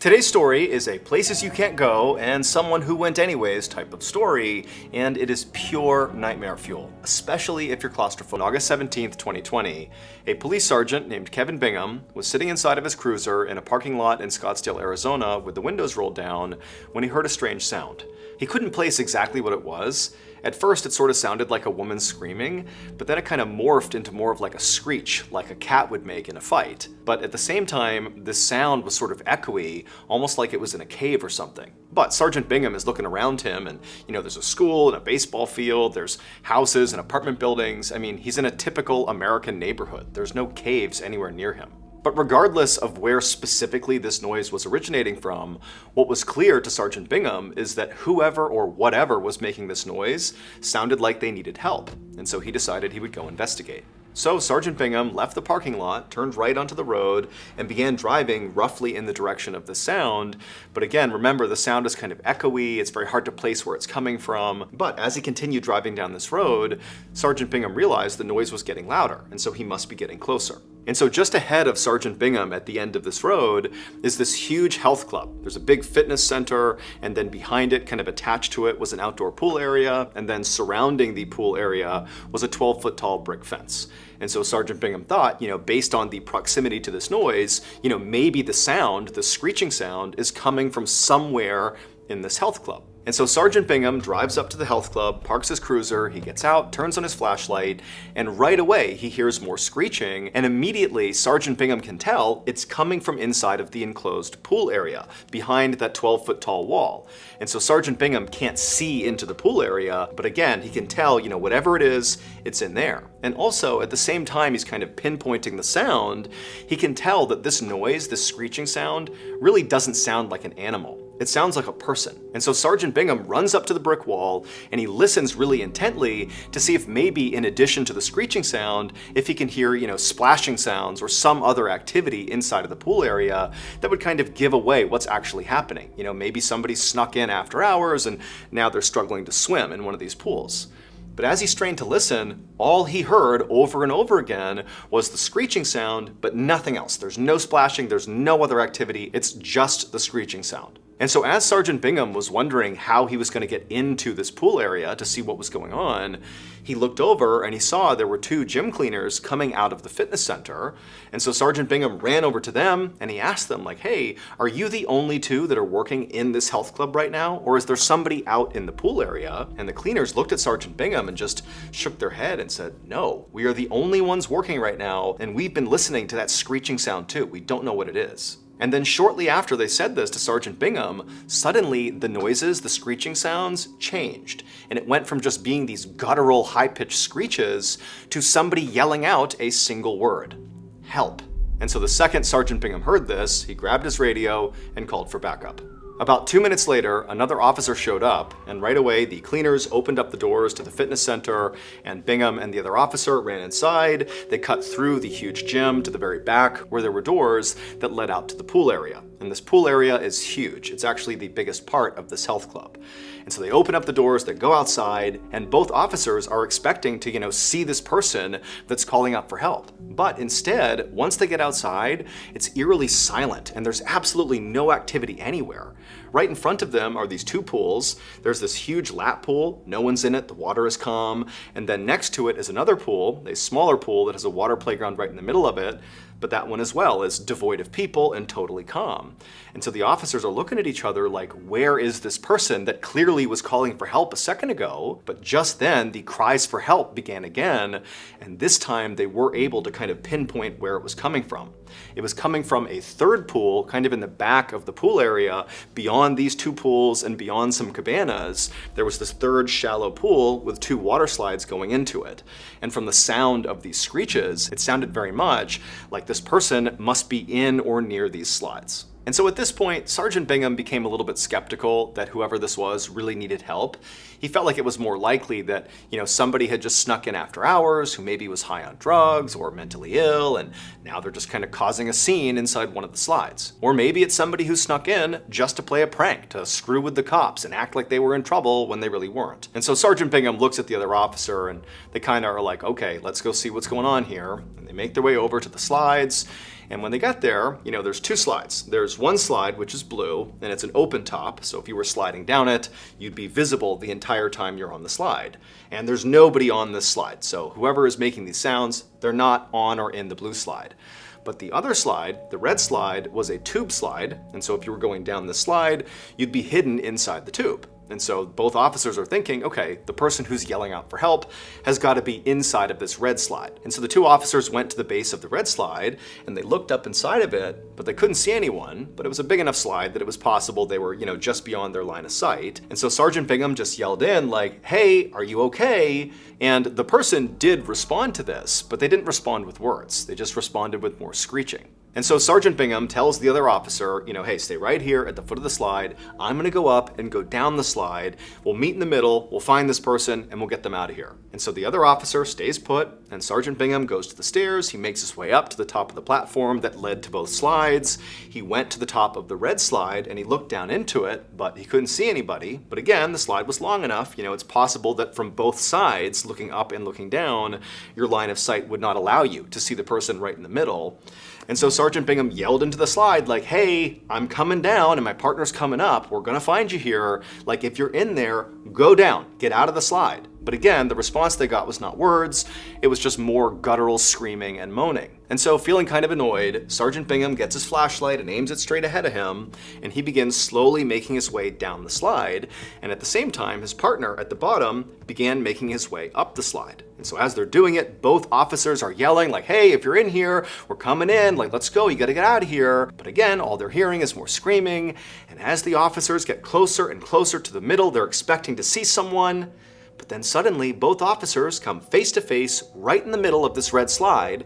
Today's story is a places you can't go and someone who went anyways type of story, and it is pure nightmare fuel, especially if you're claustrophobic. On August 17th, 2020, a police sergeant named Kevin Bingham was sitting inside of his cruiser in a parking lot in Scottsdale, Arizona with the windows rolled down when he heard a strange sound. He couldn't place exactly what it was. At first, it sort of sounded like a woman screaming, but then it kind of morphed into more of like a screech, like a cat would make in a fight. But at the same time, this sound was sort of echoey, almost like it was in a cave or something. But Sergeant Bingham is looking around him, and there's a school and a baseball field, there's houses and apartment buildings. I mean, he's in a typical American neighborhood. There's no caves anywhere near him. But regardless of where specifically this noise was originating from, what was clear to Sergeant Bingham is that whoever or whatever was making this noise sounded like they needed help, and so he decided he would go investigate. So Sergeant Bingham left the parking lot, turned right onto the road, and began driving roughly in the direction of the sound. But again, remember, the sound is kind of echoey, it's very hard to place where it's coming from. But as he continued driving down this road, Sergeant Bingham realized the noise was getting louder, and so he must be getting closer. And so just ahead of Sergeant Bingham at the end of this road is this huge health club. There's a big fitness center, and then behind it, kind of attached to it, was an outdoor pool area, and then surrounding the pool area was a 12-foot tall brick fence. And so Sergeant Bingham thought, based on the proximity to this noise, maybe the sound, the screeching sound, is coming from somewhere in this health club. And so Sergeant Bingham drives up to the health club, parks his cruiser, he gets out, turns on his flashlight, and right away he hears more screeching, and immediately Sergeant Bingham can tell it's coming from inside of the enclosed pool area, behind that 12-foot tall wall. And so Sergeant Bingham can't see into the pool area, but again, he can tell, whatever it is, it's in there. And also, at the same time he's kind of pinpointing the sound, he can tell that this noise, this screeching sound, really doesn't sound like an animal. It sounds like a person. And so Sergeant Bingham runs up to the brick wall and he listens really intently to see if maybe in addition to the screeching sound, if he can hear, splashing sounds or some other activity inside of the pool area that would kind of give away what's actually happening. Maybe somebody snuck in after hours and now they're struggling to swim in one of these pools. But as he strained to listen, all he heard over and over again was the screeching sound, but nothing else. There's no splashing, there's no other activity, it's just the screeching sound. And so as Sergeant Bingham was wondering how he was going to get into this pool area to see what was going on, he looked over and he saw there were two gym cleaners coming out of the fitness center. And so Sergeant Bingham ran over to them and he asked them, like, hey, are you the only two that are working in this health club right now? Or is there somebody out in the pool area? And the cleaners looked at Sergeant Bingham and just shook their head and said, no, we are the only ones working right now, and we've been listening to that screeching sound too. We don't know what it is. And then shortly after they said this to Sergeant Bingham, suddenly the noises, the screeching sounds, changed. And it went from just being these guttural, high-pitched screeches to somebody yelling out a single word: help. And so the second Sergeant Bingham heard this, he grabbed his radio and called for backup. About 2 minutes later, another officer showed up, and right away the cleaners opened up the doors to the fitness center, and Bingham and the other officer ran inside. They cut through the huge gym to the very back, where there were doors that led out to the pool area. And this pool area is huge. It's actually the biggest part of this health club. And so they open up the doors, they go outside, and both officers are expecting to, see this person that's calling out for help. But instead, once they get outside, it's eerily silent, and there's absolutely no activity anywhere. Right in front of them are these two pools. There's this huge lap pool, no one's in it, the water is calm, and then next to it is another pool, a smaller pool that has a water playground right in the middle of it, but that one as well is devoid of people and totally calm. And so the officers are looking at each other like, where is this person that clearly was calling for help a second ago? But just then, the cries for help began again, and this time they were able to kind of pinpoint where it was coming from. It was coming from a third pool, kind of in the back of the pool area, beyond these two pools and beyond some cabanas. There was this third shallow pool with two water slides going into it. And from the sound of these screeches, it sounded very much like this person must be in or near these slides. And so at this point, Sergeant Bingham became a little bit skeptical that whoever this was really needed help. He felt like it was more likely that, somebody had just snuck in after hours who maybe was high on drugs or mentally ill, and now they're just kind of causing a scene inside one of the slides. Or maybe it's somebody who snuck in just to play a prank, to screw with the cops and act like they were in trouble when they really weren't. And so Sergeant Bingham looks at the other officer and they kind of are like, okay, let's go see what's going on here. And they make their way over to the slides, And when they got there, there's two slides. There's one slide, which is blue, and it's an open top. So if you were sliding down it, you'd be visible the entire time you're on the slide. And there's nobody on this slide. So whoever is making these sounds, they're not on or in the blue slide. But the other slide, the red slide, was a tube slide. And so if you were going down this slide, you'd be hidden inside the tube. And so both officers are thinking, okay, the person who's yelling out for help has got to be inside of this red slide. And so the two officers went to the base of the red slide and they looked up inside of it, but they couldn't see anyone. But it was a big enough slide that it was possible they were, just beyond their line of sight. And so Sergeant Bingham just yelled in like, hey, are you okay? And the person did respond to this, but they didn't respond with words. They just responded with more screeching. And so Sergeant Bingham tells the other officer, hey, stay right here at the foot of the slide. I'm gonna go up and go down the slide. We'll meet in the middle, we'll find this person, and we'll get them out of here. And so the other officer stays put, and Sergeant Bingham goes to the stairs. He makes his way up to the top of the platform that led to both slides. He went to the top of the red slide, and he looked down into it, but he couldn't see anybody. But again, the slide was long enough. It's possible that from both sides, looking up and looking down, your line of sight would not allow you to see the person right in the middle. And so Sergeant Bingham yelled into the slide like, hey, I'm coming down and my partner's coming up. We're gonna find you here. Like, if you're in there, go down, get out of the slide. But again, the response they got was not words. It was just more guttural screaming and moaning. And so feeling kind of annoyed, Sergeant Bingham gets his flashlight and aims it straight ahead of him, and he begins slowly making his way down the slide. And at the same time, his partner at the bottom began making his way up the slide. And so as they're doing it, both officers are yelling like, hey, if you're in here, we're coming in, like, let's go, you gotta get out of here. But again, all they're hearing is more screaming. And as the officers get closer and closer to the middle, they're expecting to see someone. But then suddenly, both officers come face to face right in the middle of this red slide,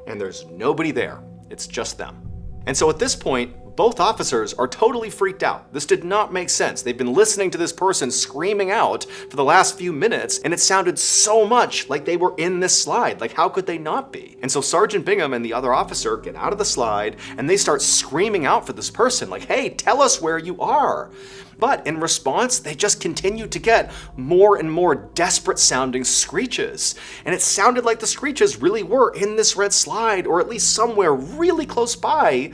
and there's nobody there. It's just them. And so at this point, both officers are totally freaked out. This did not make sense. They've been listening to this person screaming out for the last few minutes, and it sounded so much like they were in this slide. Like, how could they not be? And so Sergeant Bingham and the other officer get out of the slide, and they start screaming out for this person, like, hey, tell us where you are. But in response, they just continued to get more and more desperate sounding screeches. And it sounded like the screeches really were in this red slide, or at least somewhere really close by.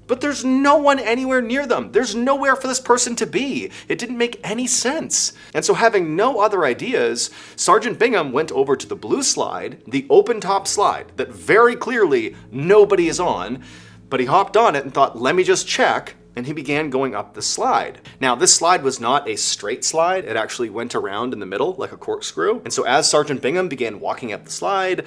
But there's no one anywhere near them. There's nowhere for this person to be. It didn't make any sense. And so having no other ideas, Sergeant Bingham went over to the blue slide, the open top slide that very clearly nobody is on, but he hopped on it and thought, let me just check. And he began going up the slide. Now, this slide was not a straight slide. It actually went around in the middle like a corkscrew. And so as Sergeant Bingham began walking up the slide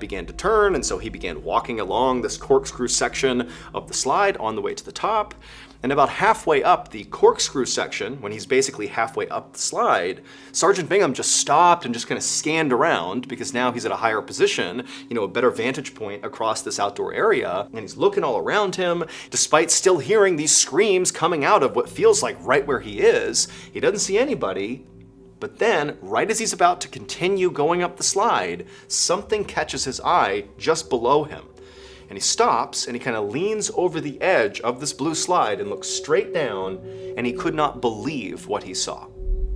began to turn, and so he began walking along this corkscrew section of the slide on the way to the top. And about halfway up the corkscrew section, when he's basically halfway up the slide, Sergeant Bingham just stopped and just kind of scanned around, because now he's at a higher position, a better vantage point across this outdoor area, and he's looking all around him, despite still hearing these screams coming out of what feels like right where he is. He doesn't see anybody. But then, right as he's about to continue going up the slide, something catches his eye just below him. And he stops and he kind of leans over the edge of this blue slide and looks straight down, and he could not believe what he saw.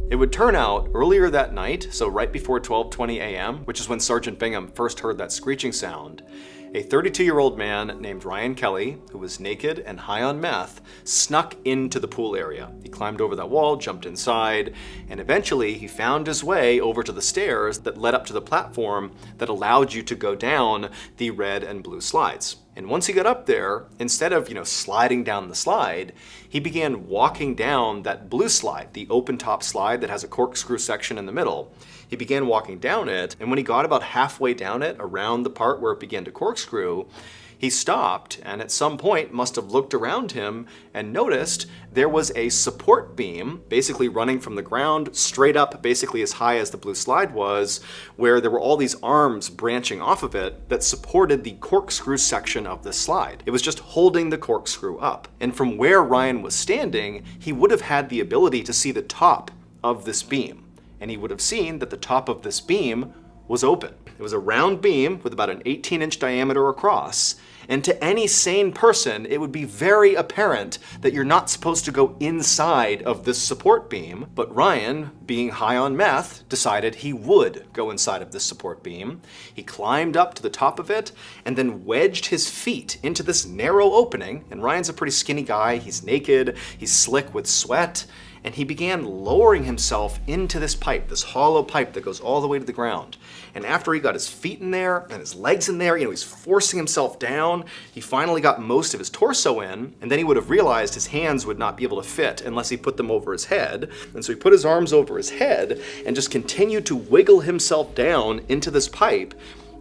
It would turn out earlier that night, so right before 12:20 a.m., which is when Sergeant Bingham first heard that screeching sound, a 32-year-old man named Ryan Kelly, who was naked and high on meth, snuck into the pool area. He climbed over that wall, jumped inside, and eventually he found his way over to the stairs that led up to the platform that allowed you to go down the red and blue slides. And once he got up there, instead of, sliding down the slide, he began walking down that blue slide, the open top slide that has a corkscrew section in the middle. He began walking down it, and when he got about halfway down it, around the part where it began to corkscrew, he stopped, and at some point must have looked around him and noticed there was a support beam basically running from the ground straight up, basically as high as the blue slide was, where there were all these arms branching off of it that supported the corkscrew section of the slide. It was just holding the corkscrew up. And from where Ryan was standing, he would have had the ability to see the top of this beam. And he would have seen that the top of this beam was open. It was a round beam with about an 18-inch diameter across, And to any sane person, it would be very apparent that you're not supposed to go inside of this support beam. But Ryan, being high on meth, decided he would go inside of this support beam. He climbed up to the top of it and then wedged his feet into this narrow opening. And Ryan's a pretty skinny guy. He's naked, he's slick with sweat. And he began lowering himself into this pipe, this hollow pipe that goes all the way to the ground. And after he got his feet in there and his legs in there, he's forcing himself down. He finally got most of his torso in, and then he would have realized his hands would not be able to fit unless he put them over his head. And so he put his arms over his head and just continued to wiggle himself down into this pipe.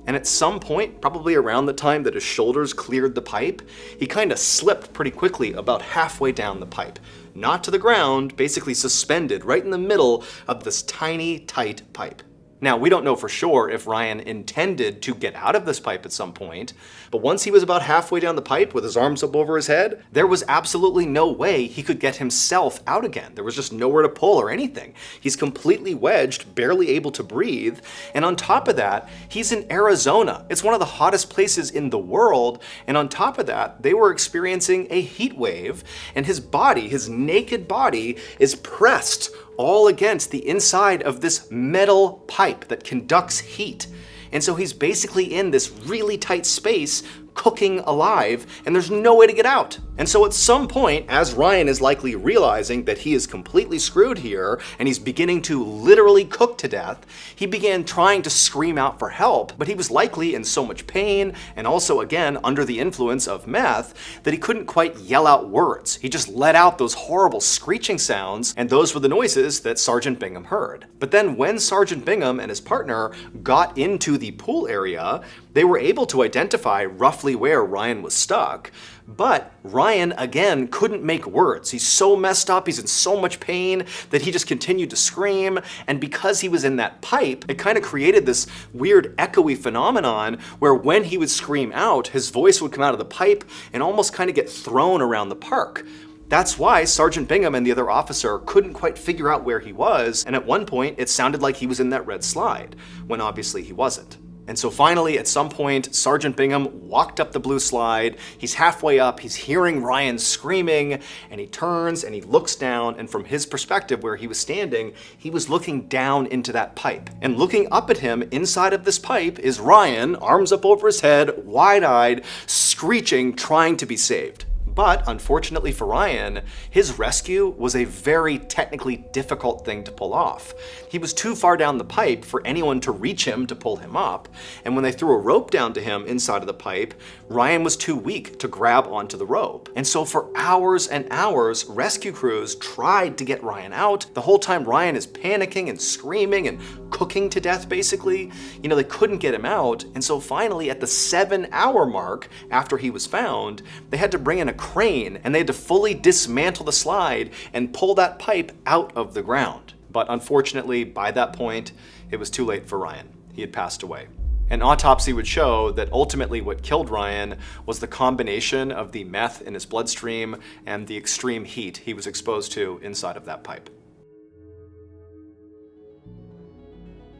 And at some point, probably around the time that his shoulders cleared the pipe, he kind of slipped pretty quickly about halfway down the pipe. Not to the ground, basically suspended right in the middle of this tiny, tight pipe. Now, we don't know for sure if Ryan intended to get out of this pipe at some point, but once he was about halfway down the pipe with his arms up over his head, there was absolutely no way he could get himself out again. There was just nowhere to pull or anything. He's completely wedged, barely able to breathe, and on top of that, he's in Arizona. It's one of the hottest places in the world, and on top of that, they were experiencing a heat wave, and his body, his naked body, is pressed all against the inside of this metal pipe that conducts heat. And so he's basically in this really tight space, cooking alive, and there's no way to get out. And so at some point, as Ryan is likely realizing that he is completely screwed here, and he's beginning to literally cook to death, he began trying to scream out for help, but he was likely in so much pain, and also again, under the influence of meth, that he couldn't quite yell out words. He just let out those horrible screeching sounds, and those were the noises that Sergeant Bingham heard. But then when Sergeant Bingham and his partner got into the pool area, they were able to identify roughly where Ryan was stuck, but Ryan, again, couldn't make words. He's so messed up, he's in so much pain that he just continued to scream, and because he was in that pipe, it kind of created this weird echoey phenomenon where when he would scream out, his voice would come out of the pipe and almost kind of get thrown around the park. That's why Sergeant Bingham and the other officer couldn't quite figure out where he was, and at one point it sounded like he was in that red slide, when obviously he wasn't. And so finally, at some point, Sergeant Bingham walked up the blue slide. He's halfway up, he's hearing Ryan screaming, and he turns and he looks down, and from his perspective where he was standing, he was looking down into that pipe. And looking up at him inside of this pipe is Ryan, arms up over his head, wide-eyed, screeching, trying to be saved. But unfortunately for Ryan, his rescue was a very technically difficult thing to pull off. He was too far down the pipe for anyone to reach him to pull him up, and when they threw a rope down to him inside of the pipe, Ryan was too weak to grab onto the rope. And so for hours and hours, rescue crews tried to get Ryan out. The whole time Ryan is panicking and screaming and cooking to death, basically. They couldn't get him out, and so finally at the 7-hour mark after he was found, they had to bring in a crane, and they had to fully dismantle the slide and pull that pipe out of the ground. But unfortunately, by that point, it was too late for Ryan. He had passed away. An autopsy would show that ultimately what killed Ryan was the combination of the meth in his bloodstream and the extreme heat he was exposed to inside of that pipe.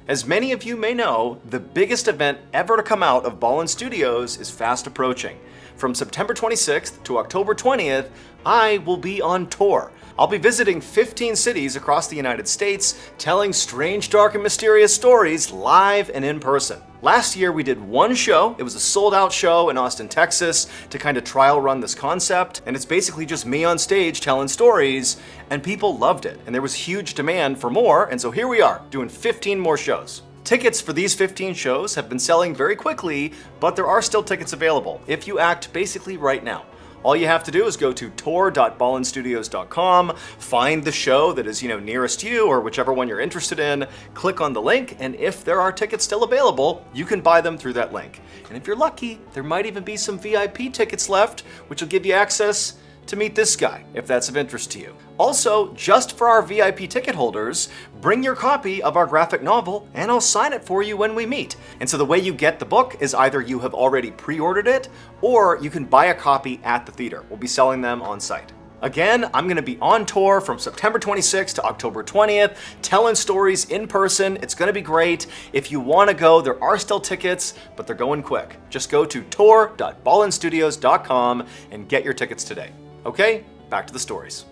As many of you may know, the biggest event ever to come out of Ballen Studios is fast approaching. From September 26th to October 20th, I will be on tour. I'll be visiting 15 cities across the United States, telling strange, dark, and mysterious stories live and in person. Last year we did one show. It was a sold-out show in Austin, Texas, to kind of trial run this concept, and it's basically just me on stage telling stories, and people loved it, and there was huge demand for more, and so here we are, doing 15 more shows. Tickets for these 15 shows have been selling very quickly, but there are still tickets available if you act basically right now. All you have to do is go to tour.ballenstudios.com, find the show that is, nearest you or whichever one you're interested in, click on the link, and if there are tickets still available, you can buy them through that link. And if you're lucky, there might even be some VIP tickets left, which will give you access to meet this guy, if that's of interest to you. Also, just for our VIP ticket holders, bring your copy of our graphic novel and I'll sign it for you when we meet. And so the way you get the book is either you have already pre-ordered it or you can buy a copy at the theater. We'll be selling them on site. Again, I'm going to be on tour from September 26th to October 20th, telling stories in person. It's going to be great. If you want to go, there are still tickets, but they're going quick. Just go to tour.ballenstudios.com and get your tickets today. Okay, back to the stories.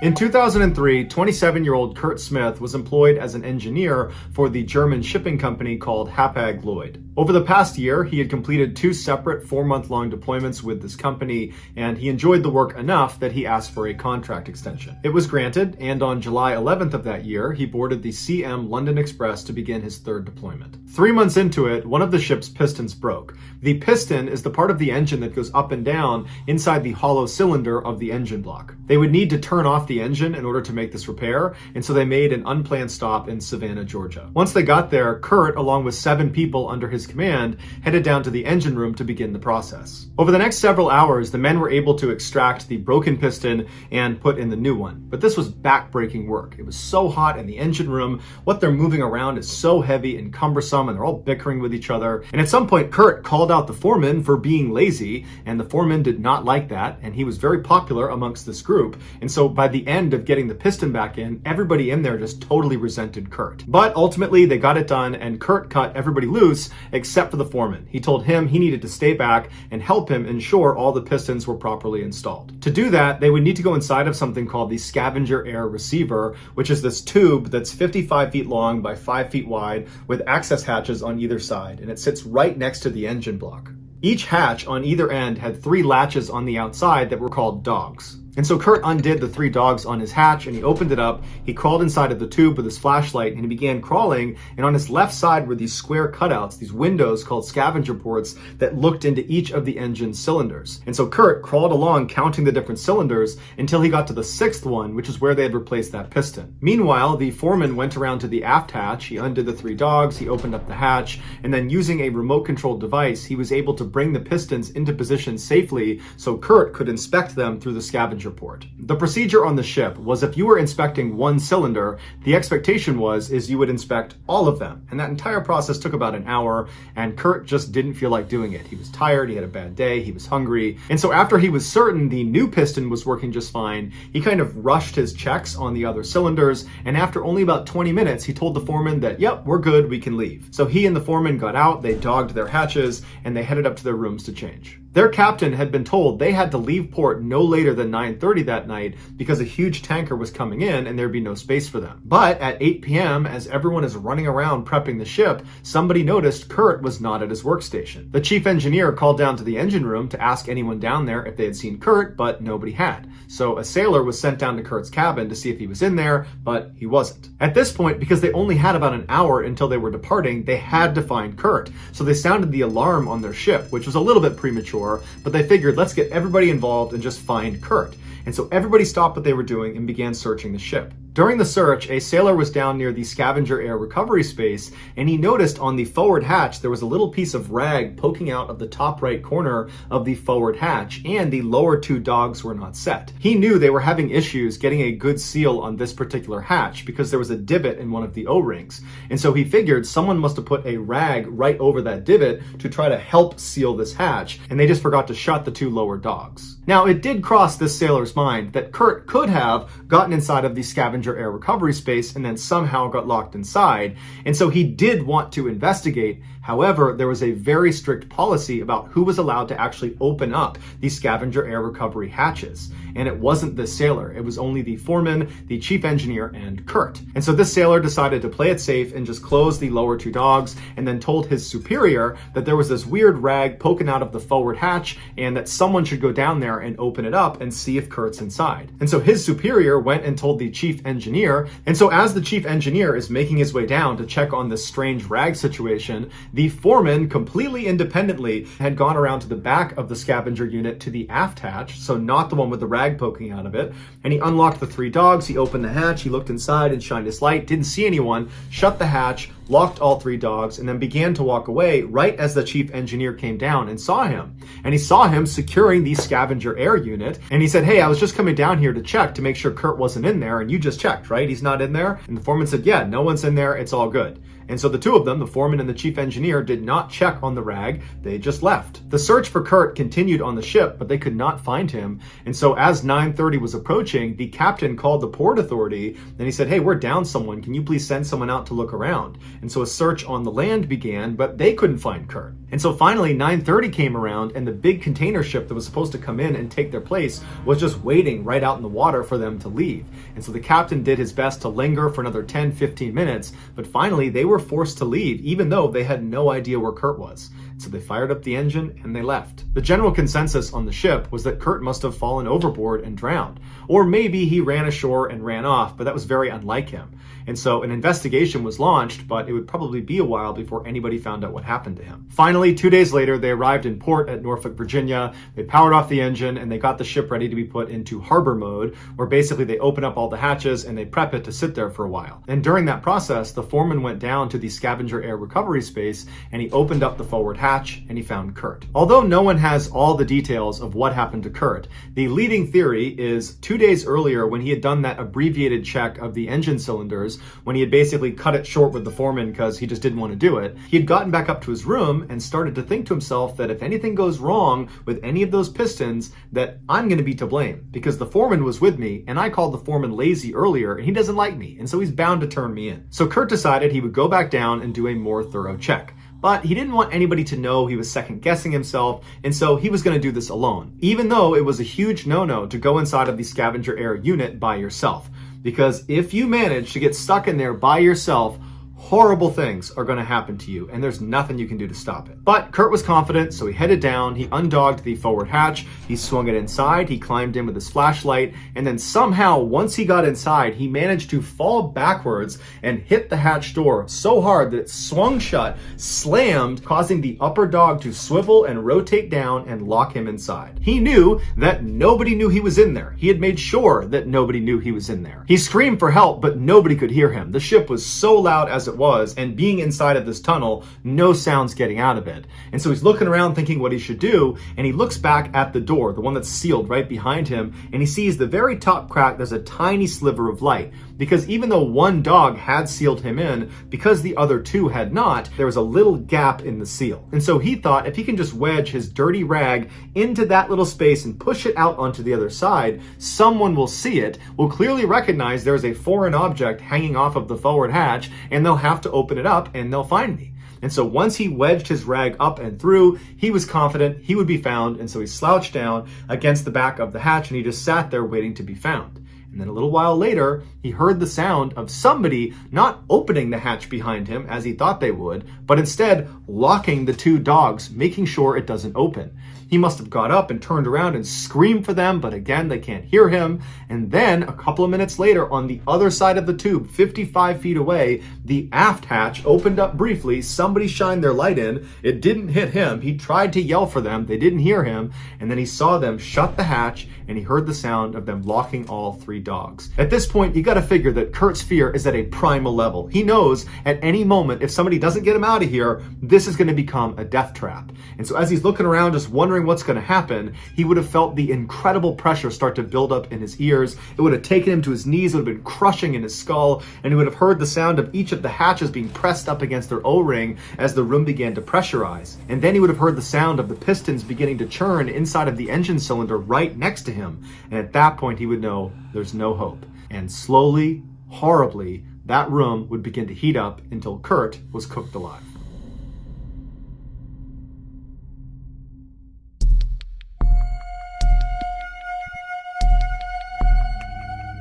In 2003, 27-year-old Kurt Smith was employed as an engineer for the German shipping company called Hapag-Lloyd. Over the past year, he had completed 2 separate 4-month-long deployments with this company, and he enjoyed the work enough that he asked for a contract extension. It was granted, and on July 11th of that year, he boarded the CM London Express to begin his 3rd deployment. 3 months into it, one of the ship's pistons broke. The piston is the part of the engine that goes up and down inside the hollow cylinder of the engine block. They would need to turn off the engine in order to make this repair, and so they made an unplanned stop in Savannah, Georgia. Once they got there, Kurt, along with 7 people under his command, headed down to the engine room to begin the process. Over the next several hours, the men were able to extract the broken piston and put in the new one. But this was back-breaking work. It was so hot in the engine room. What they're moving around is so heavy and cumbersome, and they're all bickering with each other. And at some point, Kurt called out the foreman for being lazy, and the foreman did not like that, and he was very popular amongst this group. And so by the end of getting the piston back in, everybody in there just totally resented Kurt. But ultimately, they got it done, and Kurt cut everybody loose except for the foreman. He told him he needed to stay back and help him ensure all the pistons were properly installed. To do that, they would need to go inside of something called the scavenger air receiver, which is this tube that's 55 feet long by 5 feet wide with access hatches on either side, and it sits right next to the engine block. Each hatch on either end had 3 latches on the outside that were called dogs. And so Kurt undid the 3 dogs on his hatch and he opened it up. He crawled inside of the tube with his flashlight and he began crawling. And on his left side were these square cutouts, these windows called scavenger ports that looked into each of the engine cylinders. And so Kurt crawled along counting the different cylinders until he got to the 6th one, which is where they had replaced that piston. Meanwhile, the foreman went around to the aft hatch. He undid the 3 dogs, he opened up the hatch, and then using a remote controlled device, he was able to bring the pistons into position safely so Kurt could inspect them through the scavenger port. The procedure on the ship was if you were inspecting one cylinder, the expectation is you would inspect all of them. And that entire process took about an hour, and Kurt just didn't feel like doing it. He was tired, he had a bad day, he was hungry. And so after he was certain the new piston was working just fine, he kind of rushed his checks on the other cylinders, and after only about 20 minutes, he told the foreman that, yep, we're good, we can leave. So he and the foreman got out, they dogged their hatches, and they headed up to their rooms to change. Their captain had been told they had to leave port no later than 9:30 that night because a huge tanker was coming in and there'd be no space for them. But at 8 p.m., as everyone is running around prepping the ship, somebody noticed Kurt was not at his workstation. The chief engineer called down to the engine room to ask anyone down there if they had seen Kurt, but nobody had. So a sailor was sent down to Kurt's cabin to see if he was in there, but he wasn't. At this point, because they only had about an hour until they were departing, they had to find Kurt. So they sounded the alarm on their ship, which was a little bit premature, but they figured, let's get everybody involved and just find Kurt. And so everybody stopped what they were doing and began searching the ship. During the search, a sailor was down near the scavenger air recovery space, and he noticed on the forward hatch there was a little piece of rag poking out of the top right corner of the forward hatch, and the lower 2 dogs were not set. He knew they were having issues getting a good seal on this particular hatch because there was a divot in one of the O-rings. And so he figured someone must have put a rag right over that divot to try to help seal this hatch, and they just forgot to shut the 2 lower dogs. Now, it did cross this sailor's mind that Kurt could have gotten inside of the scavenger air recovery space and then somehow got locked inside, and so he did want to investigate. However, there was a very strict policy about who was allowed to actually open up the scavenger air recovery hatches, and it wasn't the sailor. It was only the foreman, the chief engineer, and Kurt. And so this sailor decided to play it safe and just close the lower 2 dogs, and then told his superior that there was this weird rag poking out of the forward hatch and that someone should go down there and open it up and see if Kurt's inside. And so his superior went and told the chief engineer, and so as the chief engineer is making his way down to check on this strange rag situation, the foreman, completely independently, had gone around to the back of the scavenger unit to the aft hatch, so not the one with the rag poking out of it, and he unlocked the 3 dogs, he opened the hatch, he looked inside and shined his light, didn't see anyone, shut the hatch, locked all 3 dogs, and then began to walk away right as the chief engineer came down and saw him. And he saw him securing the scavenger air unit, and he said, "Hey, I was just coming down here to check to make sure Kurt wasn't in there, and you just checked, right? He's not in there?" And the foreman said, "Yeah, no one's in there, it's all good." And so the 2 of them, the foreman and the chief engineer, did not check on the rag, they just left. The search for Kurt continued on the ship, but they could not find him. And so as 9:30 was approaching, the captain called the port authority, and he said, "Hey, we're down someone, can you please send someone out to look around?" And so a search on the land began, but they couldn't find Kurt. And so finally 9:30 came around, and the big container ship that was supposed to come in and take their place was just waiting right out in the water for them to leave. And so the captain did his best to linger for another 10-15 minutes, but finally they were forced to leave, even though they had no idea where Kurt was. So they fired up the engine and they left. The general consensus on the ship was that Kurt must have fallen overboard and drowned. Or maybe he ran ashore and ran off, but that was very unlike him. And so an investigation was launched, but it would probably be a while before anybody found out what happened to him. Finally, 2 days later, they arrived in port at Norfolk, Virginia. They powered off the engine and they got the ship ready to be put into harbor mode, where basically they open up all the hatches and they prep it to sit there for a while. And during that process, the foreman went down to the scavenger air recovery space and he opened up the forward hatch and he found Kurt. Although no one has all the details of what happened to Kurt, the leading theory is 2 days earlier, when he had done that abbreviated check of the engine cylinders, when he had basically cut it short with the foreman because he just didn't want to do it, he had gotten back up to his room and started to think to himself that if anything goes wrong with any of those pistons, that I'm going to be to blame, because the foreman was with me and I called the foreman lazy earlier and he doesn't like me, and so he's bound to turn me in. So Kurt decided he would go back down and do a more thorough check. But he didn't want anybody to know he was second guessing himself, and so he was going to do this alone, even though it was a huge no-no to go inside of the scavenger air unit by yourself. Because if you manage to get stuck in there by yourself, horrible things are going to happen to you, and there's nothing you can do to stop it. But Kurt was confident, so he headed down, he undogged the forward hatch, he swung it inside, he climbed in with his flashlight, and then somehow, once he got inside, he managed to fall backwards and hit the hatch door so hard that it swung shut, slammed, causing the upper dog to swivel and rotate down and lock him inside. He knew that nobody knew he was in there. He had made sure that nobody knew he was in there. He screamed for help, but nobody could hear him. The ship was so loud as it was, and being inside of this tunnel, no sounds getting out of it. And so he's looking around thinking what he should do, and he looks back at the door, the one that's sealed right behind him, and he sees the very top crack, there's a tiny sliver of light. Because even though one dog had sealed him in, because the other 2 had not, there was a little gap in the seal. And so he thought if he can just wedge his dirty rag into that little space and push it out onto the other side, someone will see it, will clearly recognize there's a foreign object hanging off of the forward hatch, and they'll have to open it up and they'll find me. And so once he wedged his rag up and through, he was confident he would be found, and so he slouched down against the back of the hatch and he just sat there waiting to be found. And then a little while later, he heard the sound of somebody not opening the hatch behind him as he thought they would, but instead locking the 2 dogs, making sure it doesn't open. He must have got up and turned around and screamed for them, but again, they can't hear him. And then a couple of minutes later, on the other side of the tube, 55 feet away, the aft hatch opened up briefly. Somebody shined their light in. It didn't hit him. He tried to yell for them. They didn't hear him. And then he saw them shut the hatch, and he heard the sound of them locking all 3 dogs. At this point, you got to figure that Kurt's fear is at a primal level. He knows at any moment, if somebody doesn't get him out of here, this is going to become a death trap. And so as he's looking around, just wondering what's going to happen, he would have felt the incredible pressure start to build up in his ears. It would have taken him to his knees, it would have been crushing in his skull, and he would have heard the sound of each of the hatches being pressed up against their O-ring as the room began to pressurize. And then he would have heard the sound of the pistons beginning to churn inside of the engine cylinder right next to him. And at that point, he would know there's no hope. And slowly, horribly, that room would begin to heat up until Kurt was cooked alive.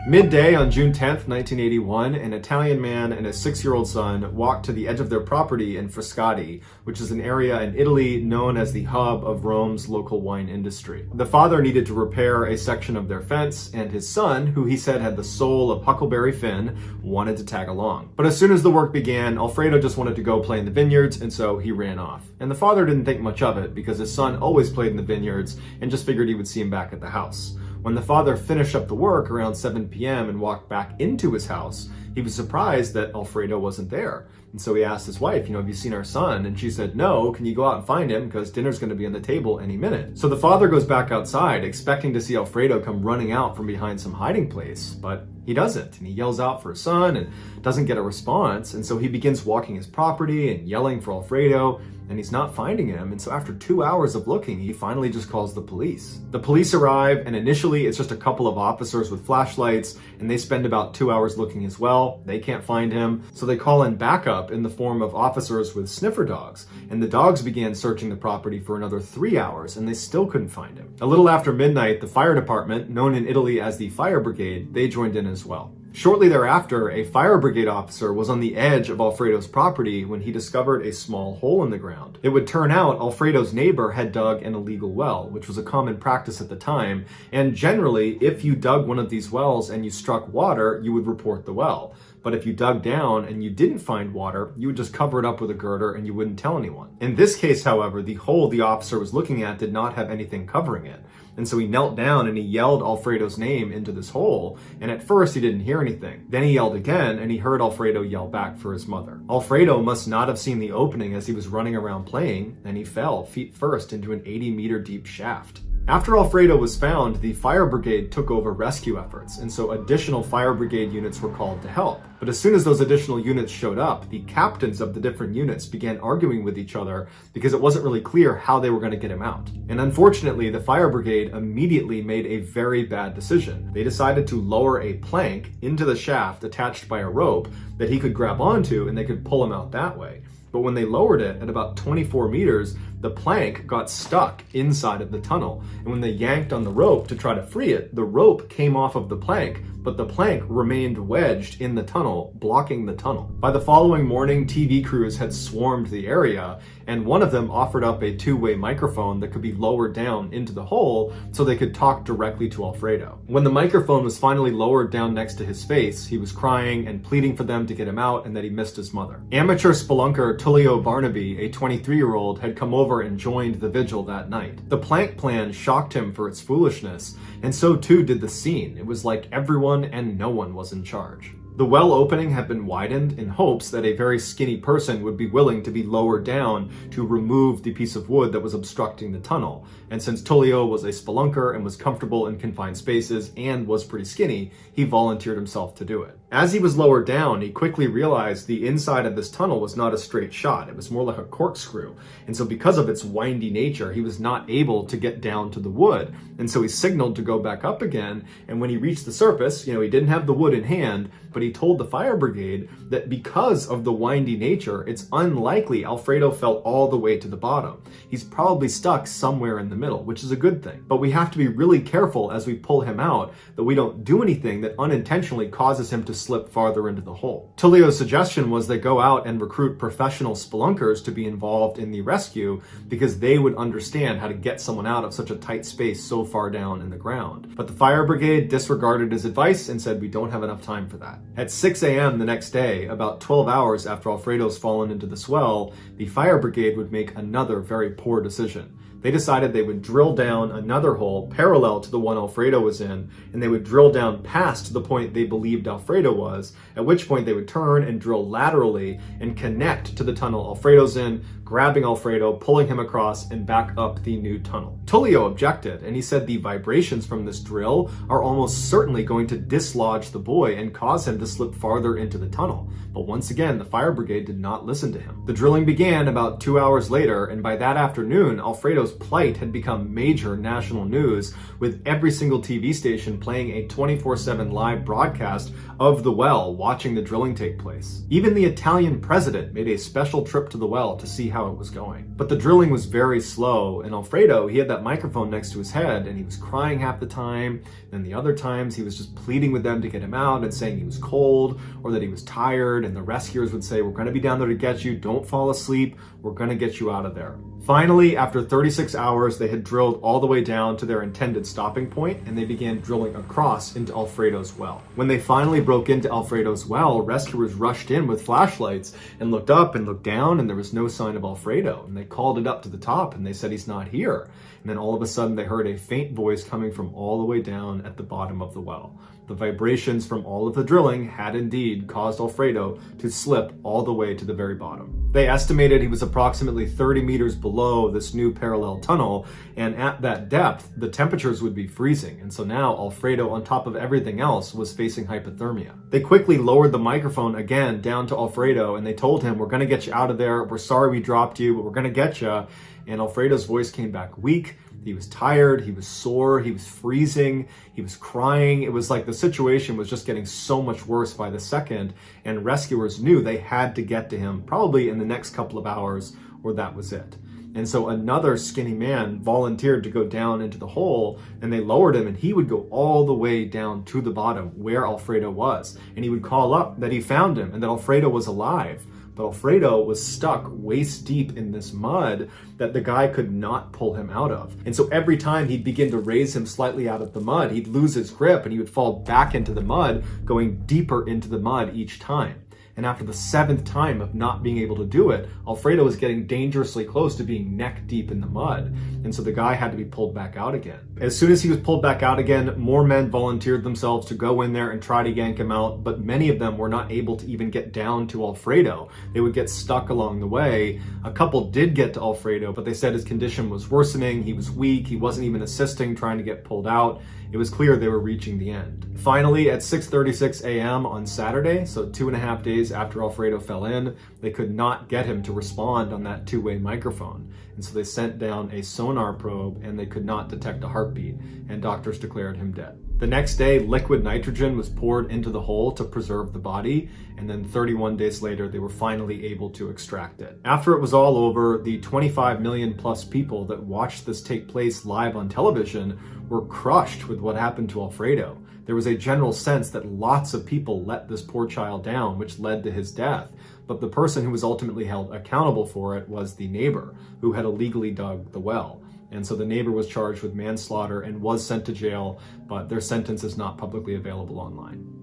Midday on June 10th, 1981, an Italian man and his 6-year-old son walked to the edge of their property in Frascati, which is an area in Italy known as the hub of Rome's local wine industry. The father needed to repair a section of their fence, and his son, who he said had the soul of Huckleberry Finn, wanted to tag along. But as soon as the work began, Alfredo just wanted to go play in the vineyards, and so he ran off. And the father didn't think much of it because his son always played in the vineyards and just figured he would see him back at the house. When the father finished up the work around 7 p.m. and walked back into his house, he was surprised that Alfredo wasn't there. And so he asked his wife, have you seen our son? And she said, no, can you go out and find him because dinner's going to be on the table any minute. So the father goes back outside expecting to see Alfredo come running out from behind some hiding place, but he doesn't. And he yells out for his son and doesn't get a response. And so he begins walking his property and yelling for Alfredo, and he's not finding him. And so after 2 hours of looking, he finally just calls the police. The police arrive, and initially it's just a couple of officers with flashlights, and they spend about 2 hours looking as well. They can't find him, so they call in backup in the form of officers with sniffer dogs, and the dogs began searching the property for another 3 hours, and they still couldn't find him. A little after midnight, the fire department, known in Italy as the fire brigade, they joined in as well. Shortly thereafter, a fire brigade officer was on the edge of Alfredo's property when he discovered a small hole in the ground. It would turn out Alfredo's neighbor had dug an illegal well, which was a common practice at the time, and generally, if you dug one of these wells and you struck water, you would report the well. But if you dug down and you didn't find water, you would just cover it up with a girder and you wouldn't tell anyone. In this case, however, the hole the officer was looking at did not have anything covering it. And so he knelt down and he yelled Alfredo's name into this hole, and at first he didn't hear anything. Then he yelled again, and he heard Alfredo yell back for his mother. Alfredo must not have seen the opening as he was running around playing, and he fell feet first into an 80-meter deep shaft. After Alfredo was found, the fire brigade took over rescue efforts, and so additional fire brigade units were called to help. But as soon as those additional units showed up, the captains of the different units began arguing with each other because it wasn't really clear how they were going to get him out. And unfortunately, the fire brigade immediately made a very bad decision. They decided to lower a plank into the shaft attached by a rope that he could grab onto, and they could pull him out that way. But when they lowered it at about 24 meters, the plank got stuck inside of the tunnel. And when they yanked on the rope to try to free it, the rope came off of the plank, but the plank remained wedged in the tunnel, blocking the tunnel. By the following morning, TV crews had swarmed the area, and one of them offered up a two-way microphone that could be lowered down into the hole so they could talk directly to Alfredo. When the microphone was finally lowered down next to his face, he was crying and pleading for them to get him out and that he missed his mother. Amateur spelunker Tullio Barnaby, a 23-year-old, had come over and joined the vigil that night. The plank plan shocked him for its foolishness, and so too did the scene. It was like everyone and no one was in charge. The well opening had been widened in hopes that a very skinny person would be willing to be lowered down to remove the piece of wood that was obstructing the tunnel. And since Tullio was a spelunker and was comfortable in confined spaces and was pretty skinny, he volunteered himself to do it. As he was lowered down, he quickly realized the inside of this tunnel was not a straight shot. It was more like a corkscrew. And so because of its windy nature, he was not able to get down to the wood. And so he signaled to go back up again. And when he reached the surface, he didn't have the wood in hand, but he told the fire brigade that because of the windy nature, it's unlikely Alfredo fell all the way to the bottom. He's probably stuck somewhere in the middle, which is a good thing. But we have to be really careful as we pull him out that we don't do anything that unintentionally causes him to slip farther into the hole. Tullio's suggestion was they go out and recruit professional spelunkers to be involved in the rescue because they would understand how to get someone out of such a tight space so far down in the ground. But the fire brigade disregarded his advice and said, we don't have enough time for that. At 6 a.m. the next day, about 12 hours after Alfredo's fallen into the swell, the fire brigade would make another very poor decision. They decided they would drill down another hole parallel to the one Alfredo was in, and they would drill down past the point they believed Alfredo was, at which point they would turn and drill laterally and connect to the tunnel Alfredo's in, grabbing Alfredo, pulling him across, and back up the new tunnel. Tullio objected, and he said the vibrations from this drill are almost certainly going to dislodge the boy and cause him to slip farther into the tunnel. But once again, the fire brigade did not listen to him. The drilling began about 2 hours later, and by that afternoon, Alfredo's plight had become major national news, with every single TV station playing a 24/7 live broadcast of the well, watching the drilling take place. Even the Italian president made a special trip to the well to see how it was going. But the drilling was very slow, and Alfredo, he had that microphone next to his head, and he was crying half the time, and the other times he was just pleading with them to get him out and saying he was cold or that he was tired, and the rescuers would say, we're going to be down there to get you, don't fall asleep, we're going to get you out of there. Finally, after 36 hours, they had drilled all the way down to their intended stopping point, and they began drilling across into Alfredo's well. When they finally broke into Alfredo's well, rescuers rushed in with flashlights and looked up and looked down, and there was no sign of Alfredo. And they called it up to the top, and they said, he's not here. And then all of a sudden, they heard a faint voice coming from all the way down at the bottom of the well. The vibrations from all of the drilling had indeed caused Alfredo to slip all the way to the very bottom. They estimated he was approximately 30 meters below this new parallel tunnel, and at that depth, the temperatures would be freezing, and so now Alfredo, on top of everything else, was facing hypothermia. They quickly lowered the microphone again down to Alfredo, and they told him, we're gonna get you out of there, we're sorry we dropped you, but we're gonna get you. And Alfredo's voice came back weak. He was tired, he was sore, he was freezing, he was crying. It was like the situation was just getting so much worse by the second, and rescuers knew they had to get to him probably in the next couple of hours, or that was it. And so another skinny man volunteered to go down into the hole, and they lowered him, and he would go all the way down to the bottom where Alfredo was. And he would call up that he found him and that Alfredo was alive. But Alfredo was stuck waist deep in this mud that the guy could not pull him out of. And so every time he'd begin to raise him slightly out of the mud, he'd lose his grip and he would fall back into the mud, going deeper into the mud each time. And after the 7th time of not being able to do it, Alfredo was getting dangerously close to being neck deep in the mud. And so the guy had to be pulled back out again. As soon as he was pulled back out again, more men volunteered themselves to go in there and try to yank him out, but many of them were not able to even get down to Alfredo. They would get stuck along the way. A couple did get to Alfredo, but they said his condition was worsening, he was weak, he wasn't even assisting trying to get pulled out. It was clear they were reaching the end. Finally, at 6:36 a.m. on Saturday, so 2.5 days after Alfredo fell in, they could not get him to respond on that two-way microphone. And so they sent down a sonar probe, and they could not detect a heartbeat, and doctors declared him dead. The next day, liquid nitrogen was poured into the hole to preserve the body, and then 31 days later, they were finally able to extract it. After it was all over, the 25 million plus people that watched this take place live on television were crushed with what happened to Alfredo. There was a general sense that lots of people let this poor child down, which led to his death. But the person who was ultimately held accountable for it was the neighbor who had illegally dug the well. And so the neighbor was charged with manslaughter and was sent to jail, but their sentence is not publicly available online.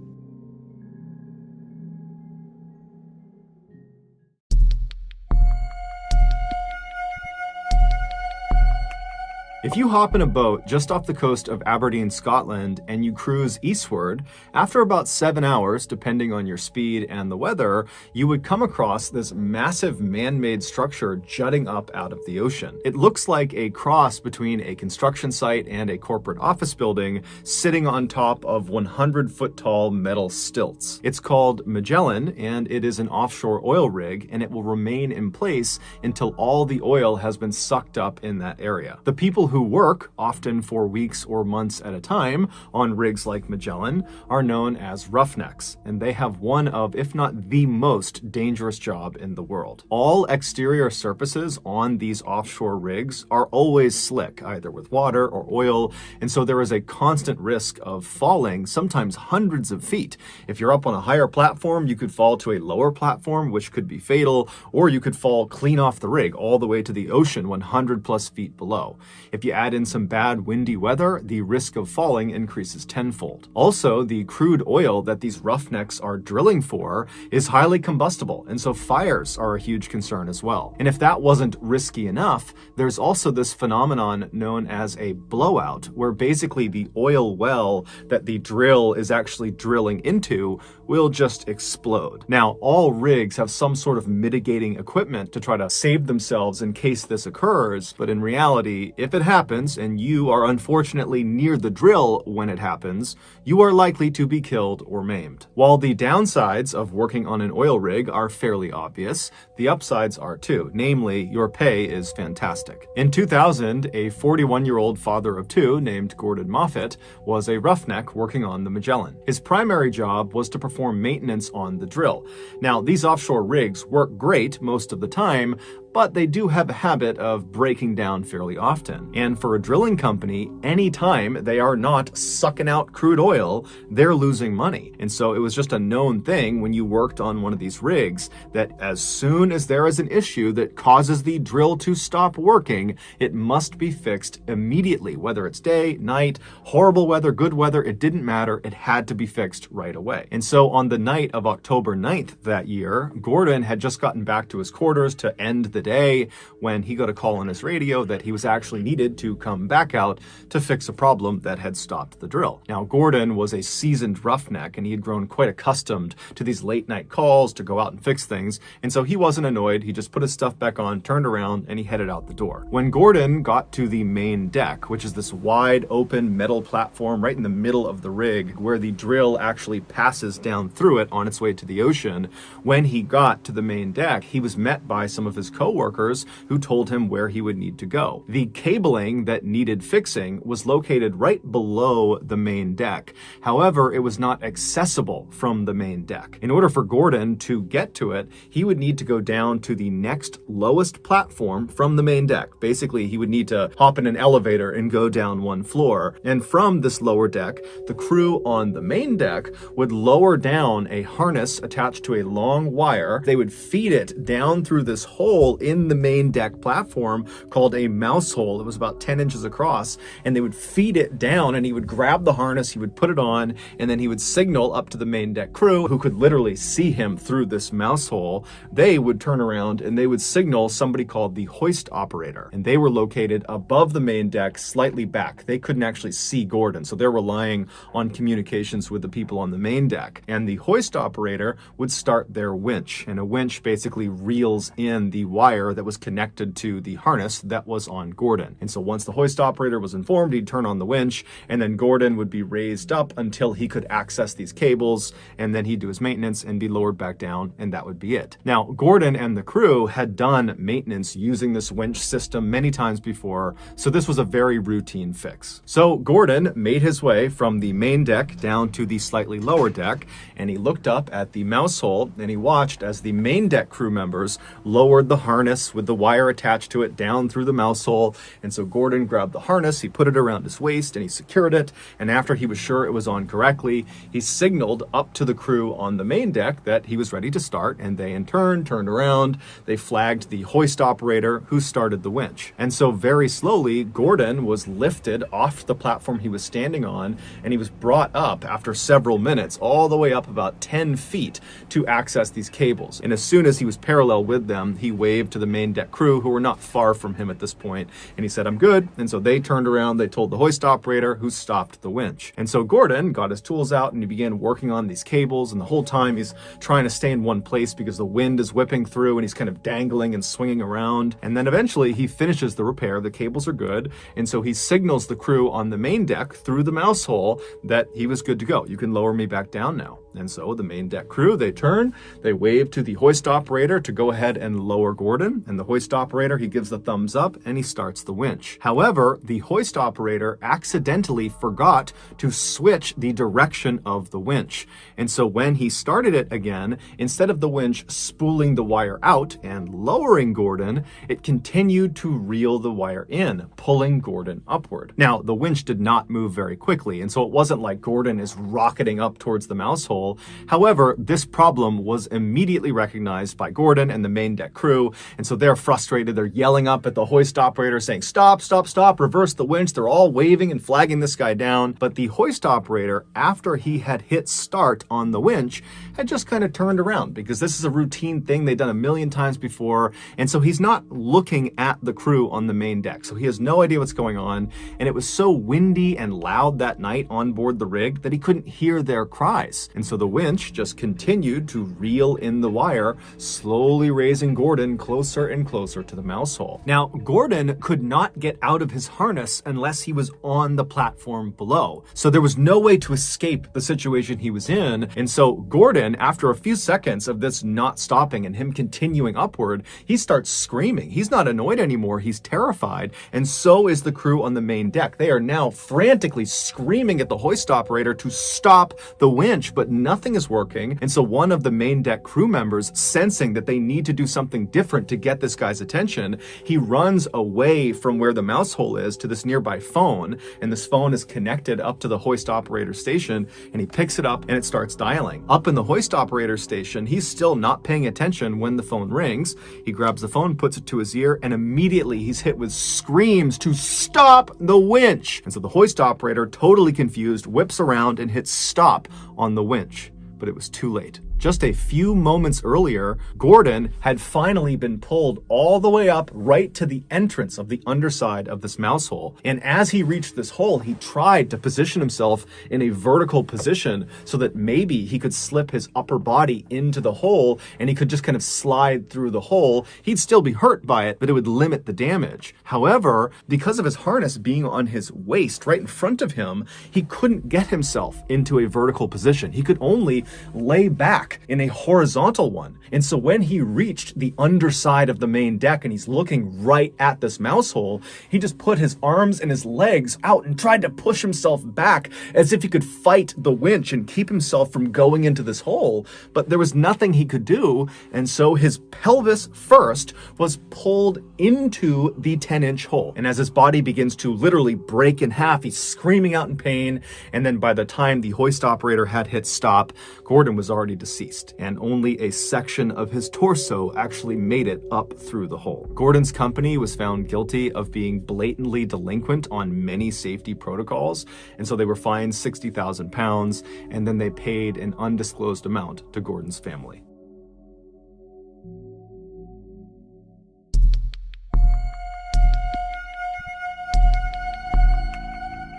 If you hop in a boat just off the coast of Aberdeen, Scotland, and you cruise eastward, after about 7 hours, depending on your speed and the weather, you would come across this massive man-made structure jutting up out of the ocean. It looks like a cross between a construction site and a corporate office building sitting on top of 100-foot-tall metal stilts. It's called Magellan, and it is an offshore oil rig, and it will remain in place until all the oil has been sucked up in that area. The people who work, often for weeks or months at a time, on rigs like Magellan are known as roughnecks, and they have one of, if not the most dangerous job in the world. All exterior surfaces on these offshore rigs are always slick, either with water or oil, and so there is a constant risk of falling, sometimes hundreds of feet. If you're up on a higher platform, you could fall to a lower platform, which could be fatal, or you could fall clean off the rig all the way to the ocean 100 plus feet below. If you add in some bad windy weather, the risk of falling increases tenfold. Also, the crude oil that these roughnecks are drilling for is highly combustible, and so fires are a huge concern as well. And if that wasn't risky enough, there's also this phenomenon known as a blowout, where basically the oil well that the drill is actually drilling into will just explode. Now, all rigs have some sort of mitigating equipment to try to save themselves in case this occurs, but in reality, if it happens and you are unfortunately near the drill when it happens, you are likely to be killed or maimed. While the downsides of working on an oil rig are fairly obvious, the upsides are too, namely your pay is fantastic. In 2000, a 41-year-old father of two named Gordon Moffat was a roughneck working on the Magellan. His primary job was to perform maintenance on the drill. Now, these offshore rigs work great most of the time, but they do have a habit of breaking down fairly often. And for a drilling company, anytime they are not sucking out crude oil, they're losing money. And so it was just a known thing when you worked on one of these rigs that as soon as there is an issue that causes the drill to stop working, it must be fixed immediately. Whether it's day, night, horrible weather, good weather, it didn't matter. It had to be fixed right away. And so on the night of October 9th that year, Gordon had just gotten back to his quarters to end the day when he got a call on his radio that he was actually needed to come back out to fix a problem that had stopped the drill. Now, Gordon was a seasoned roughneck and he had grown quite accustomed to these late night calls to go out and fix things. And so he wasn't annoyed. He just put his stuff back on, turned around, and he headed out the door. When Gordon got to the main deck, which is this wide open metal platform right in the middle of the rig where the drill actually passes down through it on its way to the ocean, when he got to the main deck, he was met by some of his co-workers who told him where he would need to go. The cabling that needed fixing was located right below the main deck. However, it was not accessible from the main deck. In order for Gordon to get to it, he would need to go down to the next lowest platform from the main deck. Basically, he would need to hop in an elevator and go down one floor. And from this lower deck, the crew on the main deck would lower down a harness attached to a long wire. They would feed it down through this hole in the main deck platform called a mouse hole. It was about 10 inches across, and they would feed it down, and he would grab the harness, he would put it on, and then he would signal up to the main deck crew who could literally see him through this mouse hole. They would turn around and they would signal somebody called the hoist operator, and they were located above the main deck, slightly back. They couldn't actually see Gordon, so they're relying on communications with the people on the main deck. And the hoist operator would start their winch, and a winch basically reels in the wire that was connected to the harness that was on Gordon. And so once the hoist operator was informed, he'd turn on the winch, and then Gordon would be raised up until he could access these cables, and then he'd do his maintenance and be lowered back down, and that would be it. Now, Gordon and the crew had done maintenance using this winch system many times before, so this was a very routine fix. So Gordon made his way from the main deck down to the slightly lower deck, and he looked up at the mouse hole, and he watched as the main deck crew members lowered the harness with the wire attached to it down through the mouse hole. And so Gordon grabbed the harness, he put it around his waist, and he secured it. And after he was sure it was on correctly, he signaled up to the crew on the main deck that he was ready to start, and they in turn turned around. They flagged the hoist operator who started the winch. And so very slowly, Gordon was lifted off the platform he was standing on, and he was brought up after several minutes, all the way up about 10 feet to access these cables. And as soon as he was parallel with them, he waved to the main deck crew, who were not far from him at this point, and he said, "I'm good." And so they turned around, they told the hoist operator, who stopped the winch. And so Gordon got his tools out and he began working on these cables, and the whole time he's trying to stay in one place because the wind is whipping through and he's kind of dangling and swinging around. And then eventually he finishes the repair, the cables are good, and so he signals the crew on the main deck through the mouse hole that he was good to go. "You can lower me back down now." And so the main deck crew, they turn, they wave to the hoist operator to go ahead and lower Gordon, and the hoist operator, he gives the thumbs up and he starts the winch. However, the hoist operator accidentally forgot to switch the direction of the winch. And so when he started it again, instead of the winch spooling the wire out and lowering Gordon, it continued to reel the wire in, pulling Gordon upward. Now, the winch did not move very quickly, and so it wasn't like Gordon is rocketing up towards the mouse hole. However, this problem was immediately recognized by Gordon and the main deck crew, and so they're frustrated. They're yelling up at the hoist operator saying, "Stop, stop, stop, reverse the winch." They're all waving and flagging this guy down, but the hoist operator, after he had hit start on the winch, had just kind of turned around because this is a routine thing they've done a million times before, and so he's not looking at the crew on the main deck, so he has no idea what's going on. And it was so windy and loud that night on board the rig that he couldn't hear their cries, and so the winch just continued to reel in the wire, slowly raising Gordon closer and closer to the mouse hole. Now, Gordon could not get out of his harness unless he was on the platform below, so there was no way to escape the situation he was in. And so Gordon Gordon, after a few seconds of this not stopping and him continuing upward, he starts screaming. He's not annoyed anymore, he's terrified, and so is the crew on the main deck. They are now frantically screaming at the hoist operator to stop the winch, but nothing is working. And so one of the main deck crew members, sensing that they need to do something different to get this guy's attention, he runs away from where the mouse hole is to this nearby phone, and this phone is connected up to the hoist operator station, and he picks it up and it starts dialing. Up in the hoist operator station, he's still not paying attention when the phone rings. He grabs the phone, puts it to his ear, and immediately he's hit with screams to stop the winch. And so the hoist operator, totally confused, whips around and hits stop on the winch. But it was too late. Just a few moments earlier, Gordon had finally been pulled all the way up right to the entrance of the underside of this mouse hole. And as he reached this hole, he tried to position himself in a vertical position so that maybe he could slip his upper body into the hole and he could just kind of slide through the hole. He'd still be hurt by it, but it would limit the damage. However, because of his harness being on his waist right in front of him, he couldn't get himself into a vertical position. He could only lay back in a horizontal one. And so when he reached the underside of the main deck and he's looking right at this mouse hole, he just put his arms and his legs out and tried to push himself back as if he could fight the winch and keep himself from going into this hole. But there was nothing he could do. And so his pelvis first was pulled into the 10-inch hole. And as his body begins to literally break in half, he's screaming out in pain. And then by the time the hoist operator had hit stop, Gordon was already deceased, and only a section of his torso actually made it up through the hole. Gordon's company was found guilty of being blatantly delinquent on many safety protocols, and so they were fined £60,000, and then they paid an undisclosed amount to Gordon's family.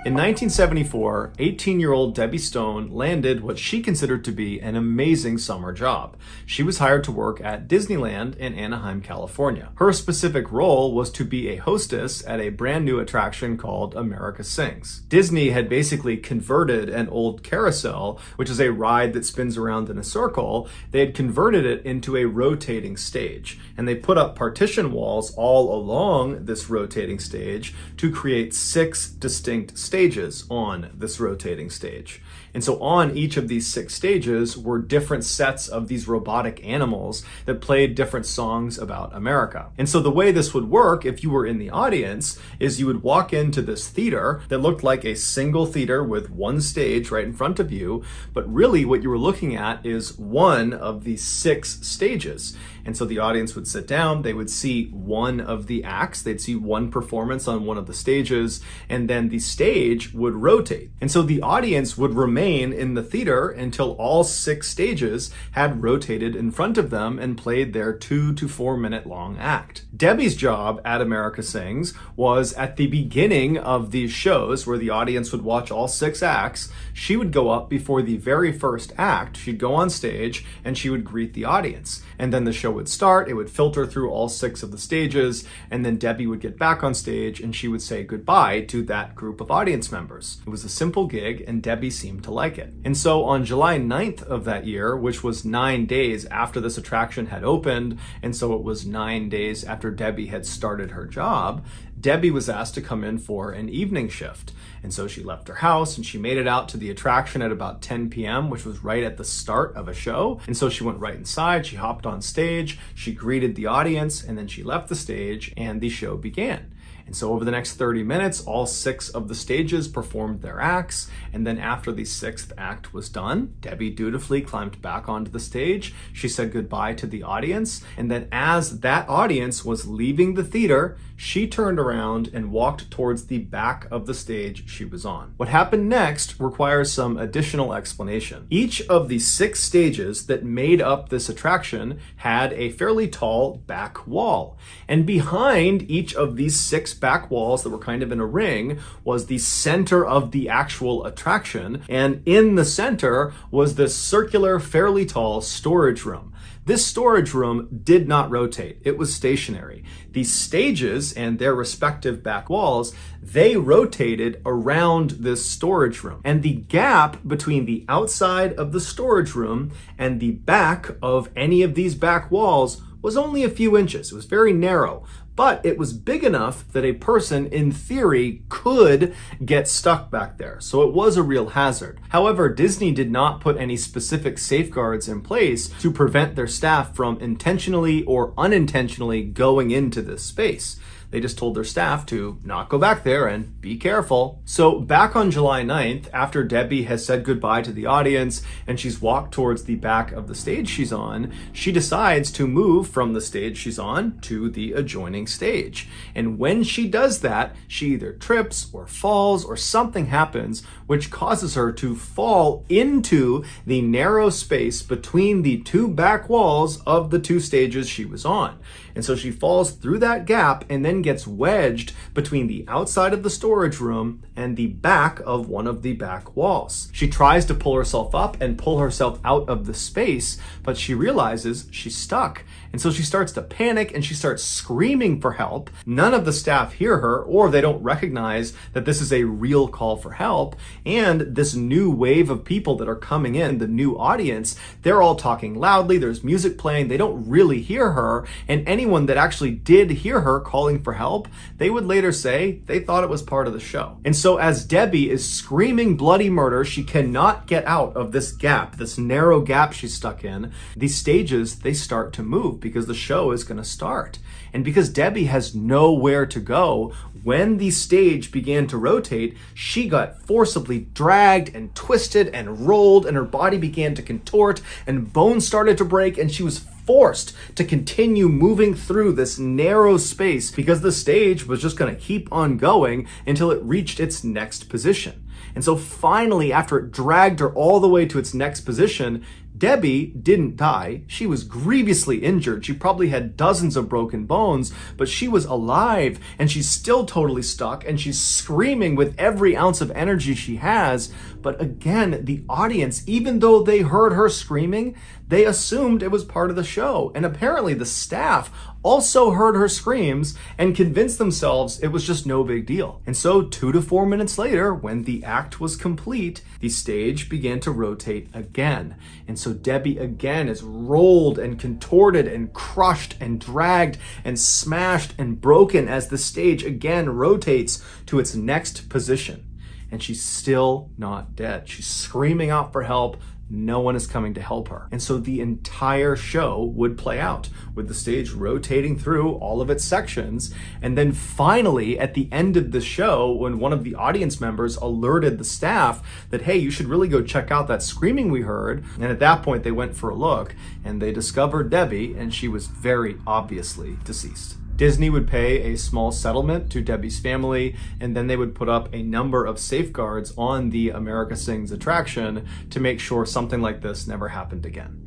In 1974, 18-year-old Debbie Stone landed what she considered to be an amazing summer job. She was hired to work at Disneyland in Anaheim, California. Her specific role was to be a hostess at a brand new attraction called America Sings. Disney had basically converted an old carousel, which is a ride that spins around in a circle. They had converted it into a rotating stage, and they put up partition walls all along this rotating stage to create 6 distinct stages on this rotating stage. And so on each of these 6 stages were different sets of these robotic animals that played different songs about America. And so the way this would work, if you were in the audience, is you would walk into this theater that looked like a single theater with one stage right in front of you, but really what you were looking at is one of these 6 stages. And so the audience would sit down, they would see one of the acts, they'd see one performance on one of the stages, and then the stage would rotate. And so the audience would remain in the theater until all 6 stages had rotated in front of them and played their 2 to 4 minute long act. Debbie's job at America Sings was at the beginning of these shows where the audience would watch all 6 acts. She would go up before the very first act, she'd go on stage and she would greet the audience. And then the show would start, it would filter through all 6 of the stages, and then Debbie would get back on stage and she would say goodbye to that group of audience members. It was a simple gig and Debbie seemed to like it. And so on July 9th of that year, which was 9 days after this attraction had opened, and so it was 9 days after Debbie had started her job, Debbie was asked to come in for an evening shift. And so she left her house and she made it out to the attraction at about 10 p.m., which was right at the start of a show. And so she went right inside, she hopped on stage, she greeted the audience, and then she left the stage and the show began. And so over the next 30 minutes, all 6 of the stages performed their acts. And then after the 6th act was done, Debbie dutifully climbed back onto the stage. She said goodbye to the audience. And then as that audience was leaving the theater, she turned around and walked towards the back of the stage she was on. What happened next requires some additional explanation. Each of the 6 stages that made up this attraction had a fairly tall back wall. And behind each of these 6 back walls that were kind of in a ring was the center of the actual attraction. And in the center was this circular, fairly tall storage room. This storage room did not rotate. It was stationary. These stages and their respective back walls, they rotated around this storage room. And the gap between the outside of the storage room and the back of any of these back walls was only a few inches. It was very narrow, but it was big enough that a person, in theory, could get stuck back there. So it was a real hazard. However, Disney did not put any specific safeguards in place to prevent their staff from intentionally or unintentionally going into this space. They just told their staff to not go back there and be careful. So back on July 9th, after Debbie has said goodbye to the audience and she's walked towards the back of the stage she's on, she decides to move from the stage she's on to the adjoining stage. And when she does that, she either trips or falls or something happens which causes her to fall into the narrow space between the two back walls of the two stages she was on. And so she falls through that gap and then gets wedged between the outside of the storage room and the back of one of the back walls. She tries to pull herself up and pull herself out of the space, but she realizes she's stuck. And so she starts to panic and she starts screaming for help. None of the staff hear her, or they don't recognize that this is a real call for help. And this new wave of people that are coming in, the new audience, they're all talking loudly. There's music playing. They don't really hear her. And anyone that actually did hear her calling for help, they would later say they thought it was part of the show. And so as Debbie is screaming bloody murder, she cannot get out of this gap, this narrow gap she's stuck in. These stages, they start to move because the show is going to start. And because Debbie has nowhere to go, when the stage began to rotate, she got forcibly dragged and twisted and rolled, and her body began to contort, and bones started to break, and she was forced to continue moving through this narrow space because the stage was just going to keep on going until it reached its next position. And so finally, after it dragged her all the way to its next position, Debbie didn't die. She was grievously injured. She probably had dozens of broken bones, but she was alive and she's still totally stuck and she's screaming with every ounce of energy she has. But again, the audience, even though they heard her screaming, they assumed it was part of the show. And apparently the staff also heard her screams and convinced themselves it was just no big deal. And so 2 to 4 minutes later, when the act was complete, the stage began to rotate again. And so Debbie again is rolled and contorted and crushed and dragged and smashed and broken as the stage again rotates to its next position. And she's still not dead. She's screaming out for help. No one is coming to help her. And so the entire show would play out with the stage rotating through all of its sections. And then finally, at the end of the show, when one of the audience members alerted the staff that, hey, you should really go check out that screaming we heard. And at that point, they went for a look and they discovered Debbie, and she was very obviously deceased. Disney would pay a small settlement to Debbie's family, and then they would put up a number of safeguards on the America Sings attraction to make sure something like this never happened again.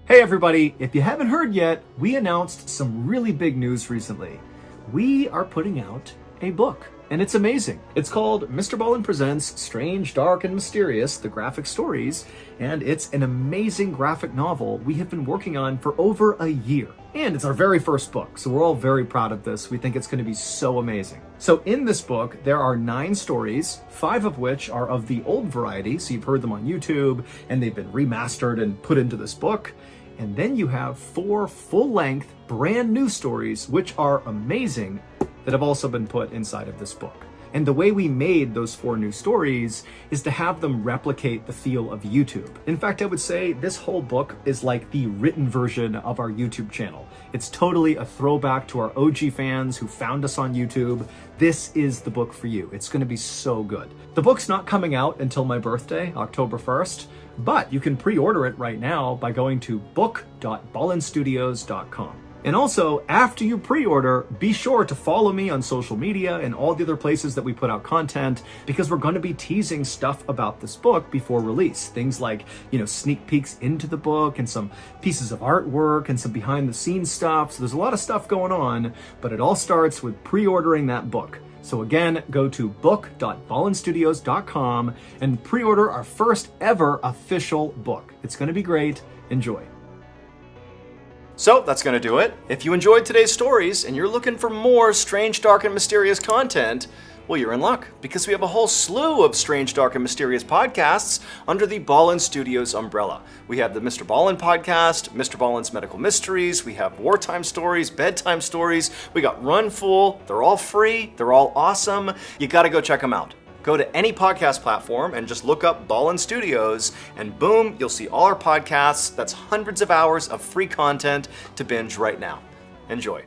Hey everybody, if you haven't heard yet, we announced some really big news recently. We are putting out a book. And it's amazing. It's called Mr. Ballen Presents Strange, Dark, and Mysterious, The Graphic Stories, and it's an amazing graphic novel we have been working on for over a year. And it's our very first book, so we're all very proud of this. We think it's going to be so amazing. So in this book, there are 9 stories, 5 of which are of the old variety, so you've heard them on YouTube, and they've been remastered and put into this book. And then you have 4 full-length, brand new stories, which are amazing, that have also been put inside of this book. And the way we made those 4 new stories is to have them replicate the feel of YouTube. In fact, I would say this whole book is like the written version of our YouTube channel. It's totally a throwback to our OG fans who found us on YouTube. This is the book for you. It's gonna be so good. The book's not coming out until my birthday, October 1st, but you can pre-order it right now by going to book.ballenstudios.com. And also, after you pre-order, be sure to follow me on social media and all the other places that we put out content, because we're going to be teasing stuff about this book before release. Things like, sneak peeks into the book and some pieces of artwork and some behind the scenes stuff. So there's a lot of stuff going on, but it all starts with pre-ordering that book. So again, go to book.ballenstudios.com and pre-order our first ever official book. It's going to be great. Enjoy. So that's going to do it. If you enjoyed today's stories and you're looking for more strange, dark, and mysterious content, well, you're in luck, because we have a whole slew of strange, dark, and mysterious podcasts under the Ballen Studios umbrella. We have the Mr. Ballen podcast, Mr. Ballen's Medical Mysteries, we have Wartime Stories, Bedtime Stories, we got Run Fool. They're all free, they're all awesome. You gotta go check them out. Go to any podcast platform and just look up Ballen Studios, and boom, you'll see all our podcasts. That's hundreds of hours of free content to binge right now. Enjoy.